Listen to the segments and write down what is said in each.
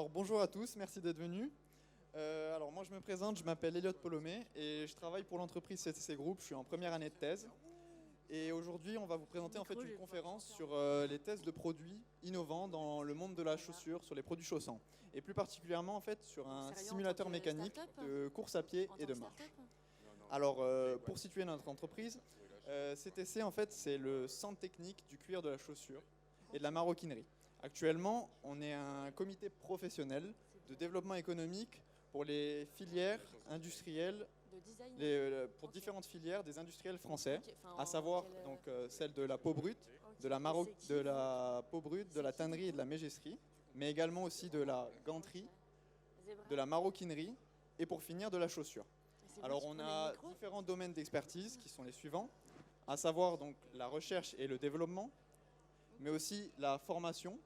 Alors bonjour à tous, merci d'être venus. Alors moi je me présente, je m'appelle Elliot Polomé et je travaille pour l'entreprise CTC Group, je suis en première année de thèse. Et aujourd'hui on va vous présenter en fait une conférence sur les tests de produits innovants dans le monde de la chaussure, sur les produits chaussants. Et plus particulièrement en fait sur un simulateur mécanique de course à pied et de marche. Alors pour situer notre entreprise, CTC en fait c'est le centre technique du cuir de la chaussure et de la maroquinerie. Actuellement, on est un comité professionnel de développement économique pour les filières industrielles, pour différentes filières des industriels français, à savoir donc celle de la peau brute, de la peau brute, de la tannerie et de la mégisserie, mais également aussi de la ganterie, de la maroquinerie et pour finir de la chaussure. Alors on a différents domaines d'expertise qui sont les suivants, à savoir donc la recherche et le développement, mais aussi la formation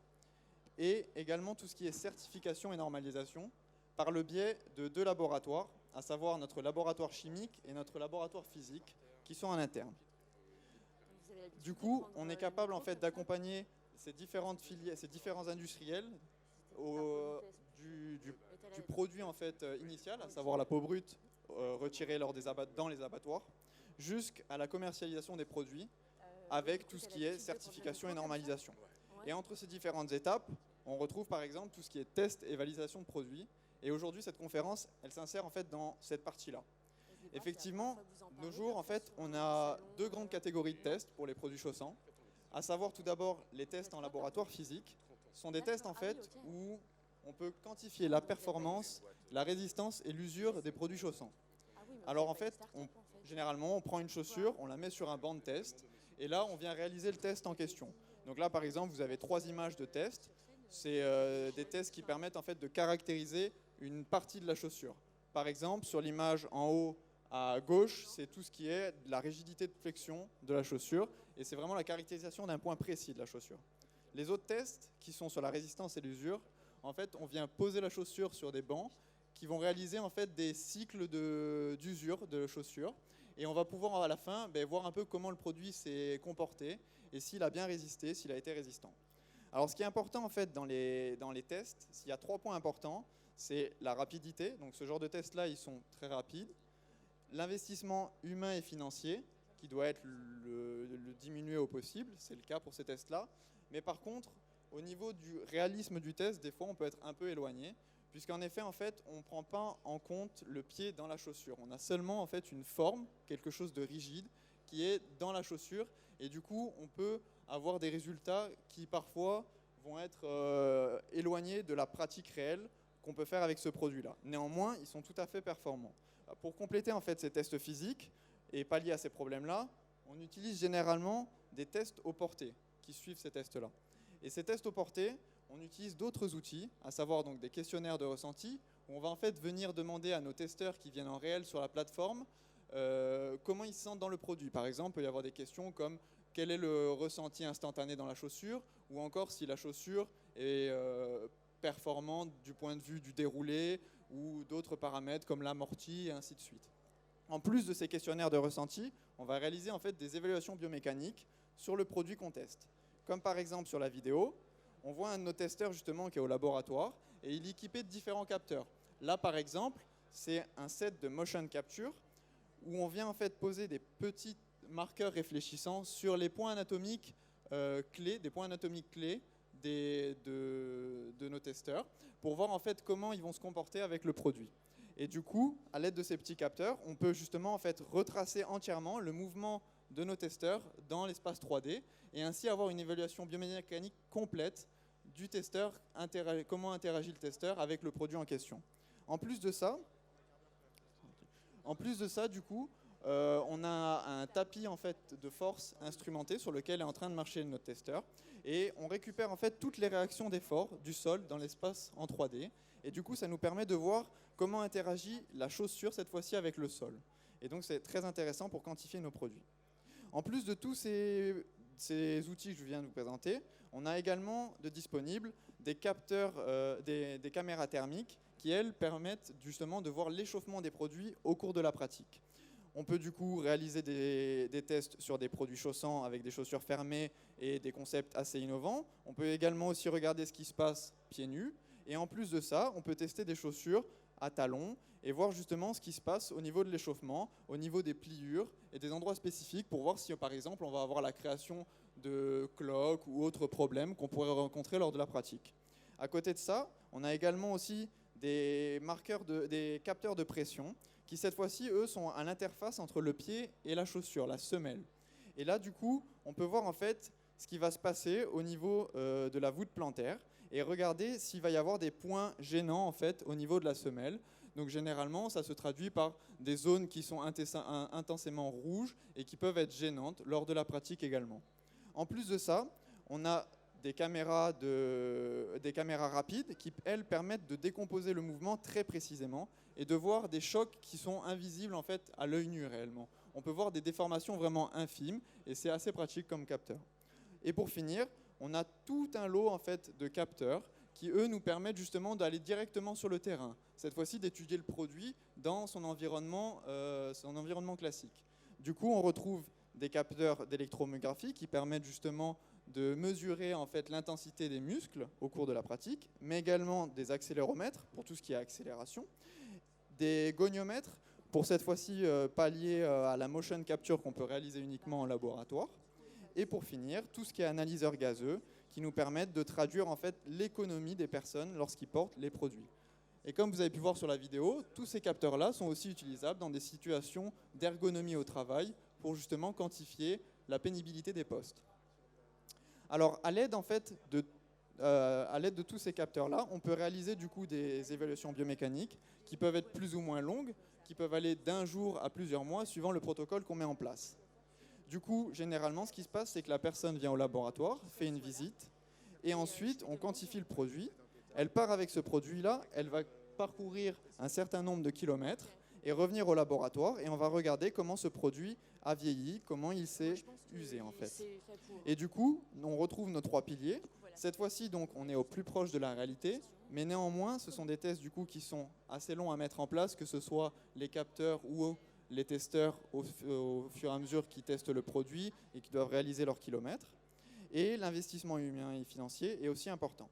et également tout ce qui est certification et normalisation par le biais de deux laboratoires, à savoir notre laboratoire chimique et notre laboratoire physique qui sont en interne. Du coup, on est capable en fait d'accompagner ces différents industriels du produit en fait initial, à savoir la peau brute retirée dans les abattoirs, jusqu'à la commercialisation des produits avec tout ce qui est certification et normalisation. Et entre ces différentes étapes, on retrouve par exemple tout ce qui est test et validation de produits. Et aujourd'hui, cette conférence, elle s'insère en fait dans cette partie-là. Effectivement, de nos jours, en fait, on a deux grandes catégories de tests pour les produits chaussants, à savoir tout d'abord les tests en laboratoire physique. Ce sont des tests en fait où on peut quantifier la performance, la résistance et l'usure des produits chaussants. Alors en fait, généralement, on prend une chaussure, on la met sur un banc de test, et là, on vient réaliser le test en question. Donc là, par exemple, vous avez 3 images de test. C'est des tests qui permettent en fait de caractériser une partie de la chaussure. Par exemple, sur l'image en haut à gauche, c'est tout ce qui est de la rigidité de flexion de la chaussure, et c'est vraiment la caractérisation d'un point précis de la chaussure. Les autres tests, qui sont sur la résistance et l'usure, en fait, on vient poser la chaussure sur des bancs qui vont réaliser en fait des cycles d'usure de la chaussure. Et on va pouvoir à la fin voir un peu comment le produit s'est comporté et s'il a bien résisté, s'il a été résistant. Alors ce qui est important en fait dans les tests, il y a 3 points importants, c'est la rapidité, donc ce genre de tests-là ils sont très rapides, l'investissement humain et financier qui doit être le diminuer au possible, c'est le cas pour ces tests-là, mais par contre au niveau du réalisme du test, des fois on peut être un peu éloigné, puisqu'en effet, en fait, on ne prend pas en compte le pied dans la chaussure. On a seulement en fait une forme, quelque chose de rigide, qui est dans la chaussure. Et du coup, on peut avoir des résultats qui parfois vont être éloignés de la pratique réelle qu'on peut faire avec ce produit-là. Néanmoins, ils sont tout à fait performants. Pour compléter en fait ces tests physiques et pallier à ces problèmes-là, on utilise généralement des tests au porté qui suivent ces tests-là. Et ces tests au porté, on utilise d'autres outils, à savoir donc des questionnaires de ressenti, où on va en fait venir demander à nos testeurs qui viennent en réel sur la plateforme comment ils se sentent dans le produit. Par exemple, il peut y avoir des questions comme quel est le ressenti instantané dans la chaussure, ou encore si la chaussure est performante du point de vue du déroulé, ou d'autres paramètres comme l'amorti, et ainsi de suite. En plus de ces questionnaires de ressenti, on va réaliser en fait des évaluations biomécaniques sur le produit qu'on teste. Comme par exemple sur la vidéo, on voit un de nos testeurs justement qui est au laboratoire et il est équipé de différents capteurs. Là par exemple, c'est un set de motion capture où on vient en fait poser des petits marqueurs réfléchissants sur les points anatomiques clés, des points anatomiques clés de nos testeurs pour voir en fait comment ils vont se comporter avec le produit. Et du coup, à l'aide de ces petits capteurs, on peut justement en fait retracer entièrement le mouvement de nos testeurs dans l'espace 3D et ainsi avoir une évaluation biomécanique complète du testeur, comment interagit le testeur avec le produit en question. En plus de ça, du coup, on a un tapis en fait de force instrumenté sur lequel est en train de marcher notre testeur et on récupère en fait toutes les réactions d'effort du sol dans l'espace en 3D et du coup ça nous permet de voir comment interagit la chaussure cette fois-ci avec le sol. Et donc c'est très intéressant pour quantifier nos produits. En plus de tous ces outils que je viens de vous présenter, on a également de disponibles des capteurs, des caméras thermiques qui, elles, permettent justement de voir l'échauffement des produits au cours de la pratique. On peut du coup réaliser des tests sur des produits chaussants avec des chaussures fermées et des concepts assez innovants. On peut également aussi regarder ce qui se passe pieds nus Et en plus de ça, on peut tester des chaussures à talons et voir justement ce qui se passe au niveau de l'échauffement, au niveau des pliures et des endroits spécifiques pour voir si, par exemple, on va avoir la création de cloques ou autres problèmes qu'on pourrait rencontrer lors de la pratique. À côté de ça, on a également aussi des capteurs de pression qui, cette fois-ci, eux, sont à l'interface entre le pied et la chaussure, la semelle. Et là, du coup, on peut voir en fait ce qui va se passer au niveau de la voûte plantaire et regarder s'il va y avoir des points gênants en fait au niveau de la semelle. Donc généralement, ça se traduit par des zones qui sont intensément rouges et qui peuvent être gênantes lors de la pratique également. En plus de ça, on a des caméras rapides qui, elles, permettent de décomposer le mouvement très précisément et de voir des chocs qui sont invisibles en fait à l'œil nu réellement. On peut voir des déformations vraiment infimes et c'est assez pratique comme capteur. Et pour finir, on a tout un lot en fait, de capteurs qui, eux, nous permettent justement d'aller directement sur le terrain. Cette fois-ci, d'étudier le produit dans son environnement classique. Du coup, on retrouve des capteurs d'électromyographie qui permettent justement de mesurer en fait, l'intensité des muscles au cours de la pratique, mais également des accéléromètres pour tout ce qui est accélération, des goniomètres pour cette fois-ci pallier à la motion capture qu'on peut réaliser uniquement en laboratoire. Et pour finir, tout ce qui est analyseur gazeux qui nous permettent de traduire en fait l'économie des personnes lorsqu'ils portent les produits. Et comme vous avez pu voir sur la vidéo, tous ces capteurs-là sont aussi utilisables dans des situations d'ergonomie au travail pour justement quantifier la pénibilité des postes. Alors, à l'aide en fait, de tous ces capteurs-là, on peut réaliser du coup des évaluations biomécaniques qui peuvent être plus ou moins longues, qui peuvent aller d'un jour à plusieurs mois suivant le protocole qu'on met en place. Du coup, généralement, ce qui se passe, c'est que la personne vient au laboratoire, fait une visite, et ensuite, on quantifie le produit. Elle part avec ce produit-là, elle va parcourir un certain nombre de kilomètres et revenir au laboratoire, et on va regarder comment ce produit a vieilli, comment il s'est usé, en fait. Et du coup, on retrouve nos 3 piliers. Cette fois-ci, donc, on est au plus proche de la réalité, mais néanmoins, ce sont des tests du coup, qui sont assez longs à mettre en place, que ce soit les capteurs ou les testeurs au fur et à mesure qui testent le produit et qui doivent réaliser leurs kilomètres. Et l'investissement humain et financier est aussi important.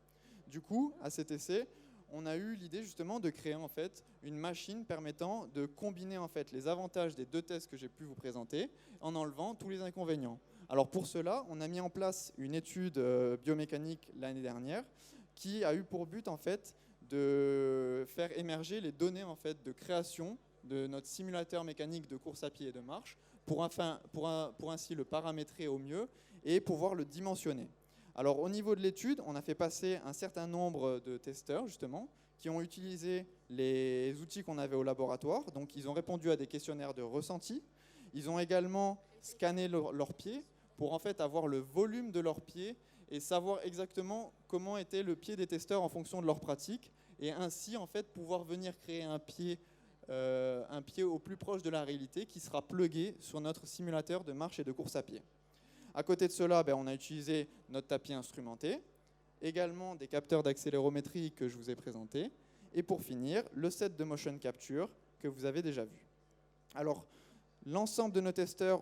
Du coup, à cet essai, on a eu l'idée justement de créer en fait une machine permettant de combiner en fait les avantages des 2 tests que j'ai pu vous présenter en enlevant tous les inconvénients. Alors pour cela, on a mis en place une étude biomécanique l'année dernière qui a eu pour but en fait de faire émerger les données en fait de création de notre simulateur mécanique de course à pied et de marche pour ainsi le paramétrer au mieux et pouvoir le dimensionner. Alors au niveau de l'étude, on a fait passer un certain nombre de testeurs justement qui ont utilisé les outils qu'on avait au laboratoire. Donc ils ont répondu à des questionnaires de ressenti. Ils ont également scanné leurs pieds pour en fait avoir le volume de leurs pieds et savoir exactement comment était le pied des testeurs en fonction de leur pratique et ainsi en fait pouvoir venir créer un pied au plus proche de la réalité qui sera plugué sur notre simulateur de marche et de course à pied. À côté de cela, on a utilisé notre tapis instrumenté, également des capteurs d'accélérométrie que je vous ai présentés, et pour finir, le set de motion capture que vous avez déjà vu. Alors, l'ensemble de nos testeurs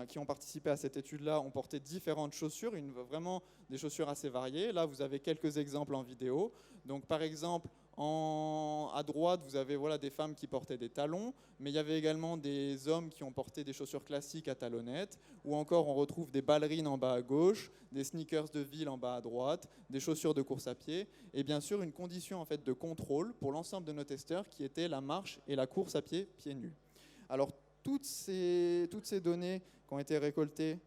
qui ont participé à cette étude-là ont porté différentes chaussures, vraiment des chaussures assez variées. Là, vous avez quelques exemples en vidéo. Donc, par exemple, à droite, vous avez des femmes qui portaient des talons, mais il y avait également des hommes qui ont porté des chaussures classiques à talonnettes, ou encore on retrouve des ballerines en bas à gauche, des sneakers de ville en bas à droite, des chaussures de course à pied, et bien sûr une condition en fait de contrôle pour l'ensemble de nos testeurs qui était la marche et la course à pied pieds nus. Alors toutes ces données qui ont été récoltées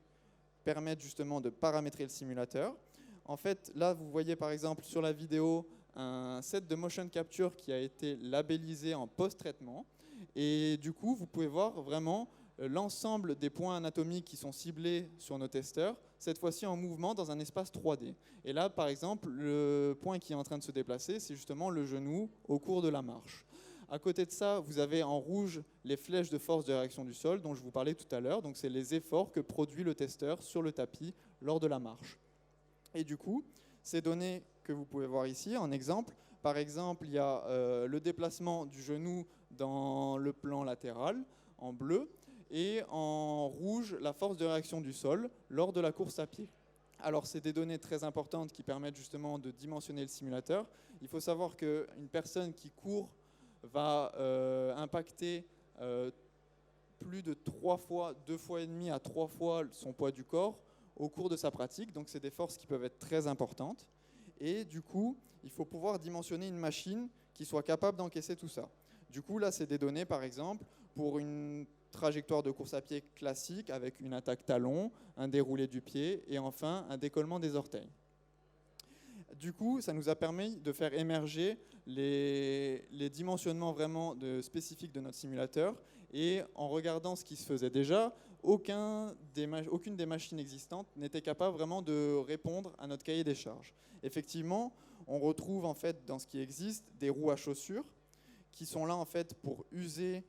permettent justement de paramétrer le simulateur. En fait, là, vous voyez par exemple sur la vidéo un set de motion capture qui a été labellisé en post-traitement. Et du coup, vous pouvez voir vraiment l'ensemble des points anatomiques qui sont ciblés sur nos testeurs, cette fois-ci en mouvement dans un espace 3D. Et là, par exemple, le point qui est en train de se déplacer, c'est justement le genou au cours de la marche. À côté de ça, vous avez en rouge les flèches de force de réaction du sol dont je vous parlais tout à l'heure. Donc, c'est les efforts que produit le testeur sur le tapis lors de la marche. Et du coup, ces données que vous pouvez voir ici, en exemple, par exemple, il y a le déplacement du genou dans le plan latéral, en bleu, et en rouge, la force de réaction du sol lors de la course à pied. Alors, c'est des données très importantes qui permettent justement de dimensionner le simulateur. Il faut savoir qu'une personne qui court va impacter plus de 3 fois, 2 fois et demi à 3 fois son poids du corps au cours de sa pratique. Donc, c'est des forces qui peuvent être très importantes. Et du coup, il faut pouvoir dimensionner une machine qui soit capable d'encaisser tout ça. Du coup, là, c'est des données, par exemple, pour une trajectoire de course à pied classique avec une attaque talon, un déroulé du pied et enfin un décollement des orteils. Du coup, ça nous a permis de faire émerger les dimensionnements vraiment spécifiques de notre simulateur et en regardant ce qui se faisait déjà, aucune des machines existantes n'était capable vraiment de répondre à notre cahier des charges. Effectivement, on retrouve en fait dans ce qui existe des roues à chaussures qui sont là en fait pour user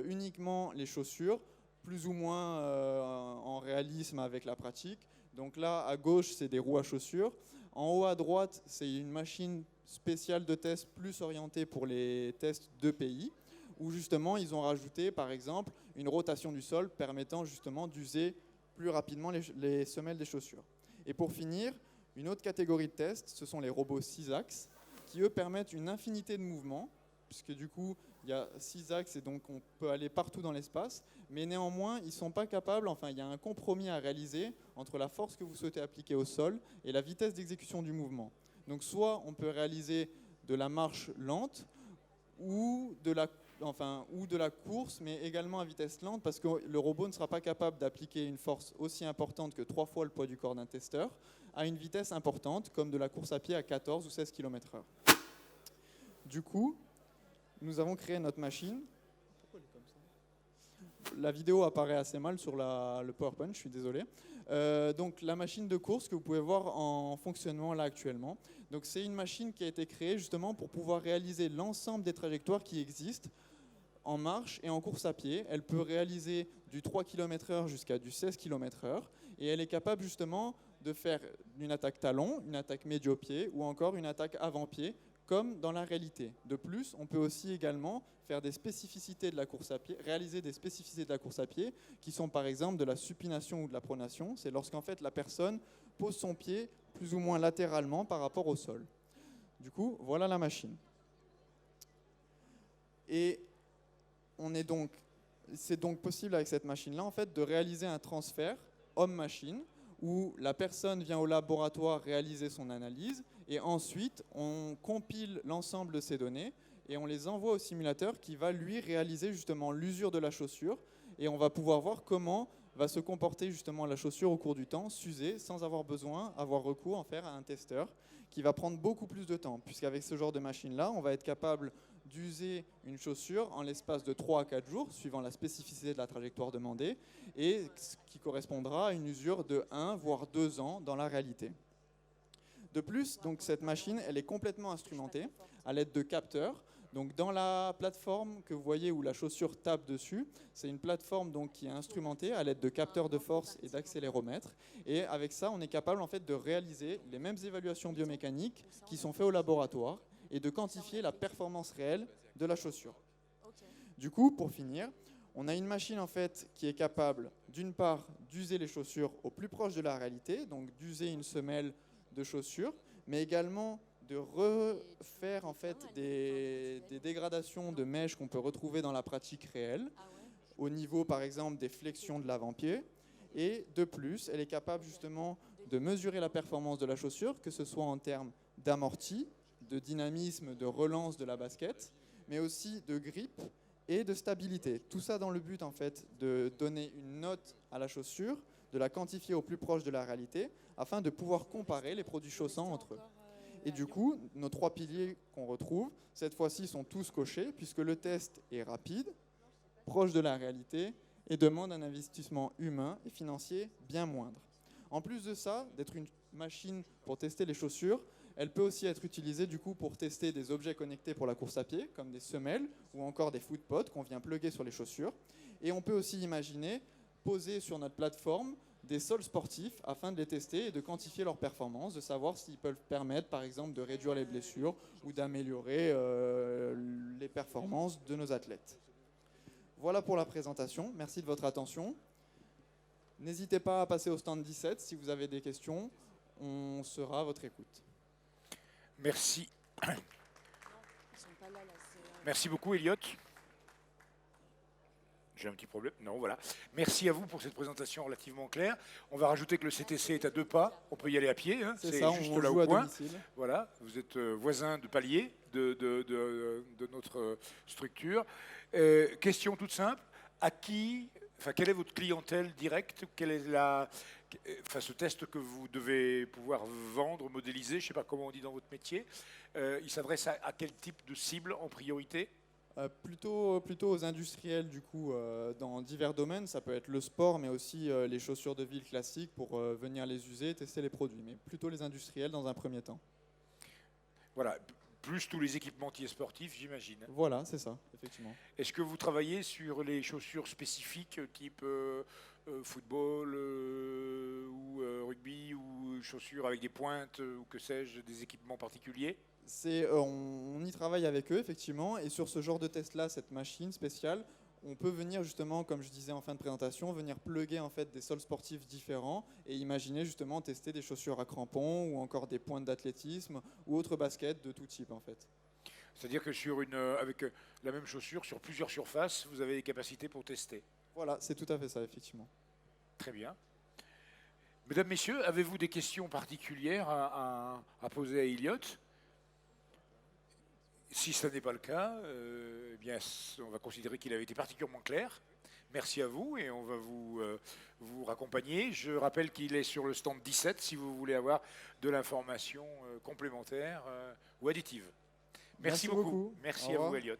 uniquement les chaussures, plus ou moins en réalisme avec la pratique. Donc là, à gauche, c'est des roues à chaussures. En haut à droite, c'est une machine spéciale de test plus orientée pour les tests de pays, où justement, ils ont rajouté, par exemple, une rotation du sol permettant justement d'user plus rapidement les semelles des chaussures. Et pour finir, une autre catégorie de tests, ce sont les robots 6 axes, qui eux permettent une infinité de mouvements, puisque du coup, il y a 6 axes et donc on peut aller partout dans l'espace, mais néanmoins, ils ne sont pas capables, enfin, il y a un compromis à réaliser entre la force que vous souhaitez appliquer au sol et la vitesse d'exécution du mouvement. Donc soit on peut réaliser de la marche lente ou de la course, mais également à vitesse lente, parce que le robot ne sera pas capable d'appliquer une force aussi importante que 3 fois le poids du corps d'un testeur à une vitesse importante, comme de la course à pied à 14 ou 16 km/h. Du coup, nous avons créé notre machine. Pourquoi elle est comme ça ? La vidéo apparaît assez mal sur le PowerPoint, je suis désolé. Donc la machine de course que vous pouvez voir en fonctionnement là actuellement. Donc c'est une machine qui a été créée justement pour pouvoir réaliser l'ensemble des trajectoires qui existent en marche et en course à pied. Elle peut réaliser du 3 km/h jusqu'à du 16 km/h et elle est capable justement de faire une attaque talon, une attaque médio-pied ou encore une attaque avant-pied, comme dans la réalité. De plus, on peut aussi également faire des spécificités de la course à pied, réaliser des spécificités de la course à pied, qui sont par exemple de la supination ou de la pronation. C'est lorsqu'en fait la personne pose son pied plus ou moins latéralement par rapport au sol. Du coup, voilà la machine. Et c'est donc possible avec cette machine-là en fait de réaliser un transfert homme-machine où la personne vient au laboratoire réaliser son analyse et ensuite on compile l'ensemble de ces données et on les envoie au simulateur qui va lui réaliser justement l'usure de la chaussure et on va pouvoir voir comment va se comporter justement la chaussure au cours du temps, s'user sans avoir recours en faire à un testeur qui va prendre beaucoup plus de temps puisqu'avec ce genre de machine-là, on va être capable d'user une chaussure en l'espace de 3 à 4 jours, suivant la spécificité de la trajectoire demandée, et ce qui correspondra à une usure de 1 voire 2 ans dans la réalité. De plus, donc, cette machine, elle est complètement instrumentée à l'aide de capteurs. Donc, dans la plateforme que vous voyez où la chaussure tape dessus, c'est une plateforme donc, qui est instrumentée à l'aide de capteurs de force et d'accéléromètres. Et avec ça, on est capable en fait, de réaliser les mêmes évaluations biomécaniques qui sont faites au laboratoire et de quantifier la performance réelle de la chaussure. Du coup, pour finir, on a une machine en fait qui est capable d'une part d'user les chaussures au plus proche de la réalité, donc d'user une semelle de chaussures, mais également de refaire en fait des dégradations de mèches qu'on peut retrouver dans la pratique réelle, au niveau par exemple des flexions de l'avant-pied. Et de plus, elle est capable justement de mesurer la performance de la chaussure, que ce soit en termes d'amorti, de dynamisme, de relance de la basket, mais aussi de grip et de stabilité. Tout ça dans le but en fait de donner une note à la chaussure, de la quantifier au plus proche de la réalité, afin de pouvoir comparer les produits chaussants entre eux. Et du coup, nos 3 piliers qu'on retrouve, cette fois-ci sont tous cochés, puisque le test est rapide, proche de la réalité, et demande un investissement humain et financier bien moindre. En plus de ça, d'être une machine pour tester les chaussures, elle peut aussi être utilisée du coup pour tester des objets connectés pour la course à pied, comme des semelles ou encore des footpods qu'on vient plugger sur les chaussures. Et on peut aussi imaginer poser sur notre plateforme des sols sportifs afin de les tester et de quantifier leur performance, de savoir s'ils peuvent permettre par exemple de réduire les blessures ou d'améliorer les performances de nos athlètes. Voilà pour la présentation, merci de votre attention. N'hésitez pas à passer au stand 17 si vous avez des questions on sera à votre écoute. Merci. Merci beaucoup, Elliot. J'ai un petit problème. Non, voilà. Merci à vous pour cette présentation relativement claire. On va rajouter que le CTC est à 2 pas. On peut y aller à pied. Hein. C'est ça, juste on là joue au à coin. domicile. Voilà. Vous êtes voisin de palier de notre structure. Question toute simple. Quelle est votre clientèle directe? Quelle est ce test que vous devez pouvoir vendre, modéliser, je ne sais pas comment on dit dans votre métier, il s'adresse à quel type de cible en priorité? Plutôt aux industriels, du coup, dans divers domaines. Ça peut être le sport, mais aussi les chaussures de ville classiques pour venir les user, tester les produits. Mais plutôt les industriels dans un premier temps. Voilà, plus tous les équipementiers sportifs, j'imagine. Voilà, c'est ça, effectivement. Est-ce que vous travaillez sur les chaussures spécifiques, type football ou rugby, ou chaussures avec des pointes, ou que sais-je, des équipements particuliers? On y travaille avec eux, effectivement, et sur ce genre de test-là, cette machine spéciale, on peut venir justement, comme je disais en fin de présentation, venir plugger en fait des sols sportifs différents et imaginer justement tester des chaussures à crampons ou encore des pointes d'athlétisme ou autres baskets de tout type en fait. C'est-à-dire que avec la même chaussure, sur plusieurs surfaces, vous avez des capacités pour tester. Voilà, c'est tout à fait ça, effectivement. Très bien. Mesdames, Messieurs, avez-vous des questions particulières à poser à Elliot? Si ce n'est pas le cas, eh bien, on va considérer qu'il avait été particulièrement clair. Merci à vous et on va vous raccompagner. Je rappelle qu'il est sur le stand 17 si vous voulez avoir de l'information complémentaire ou additive. Merci beaucoup. Merci à vous, Elliot.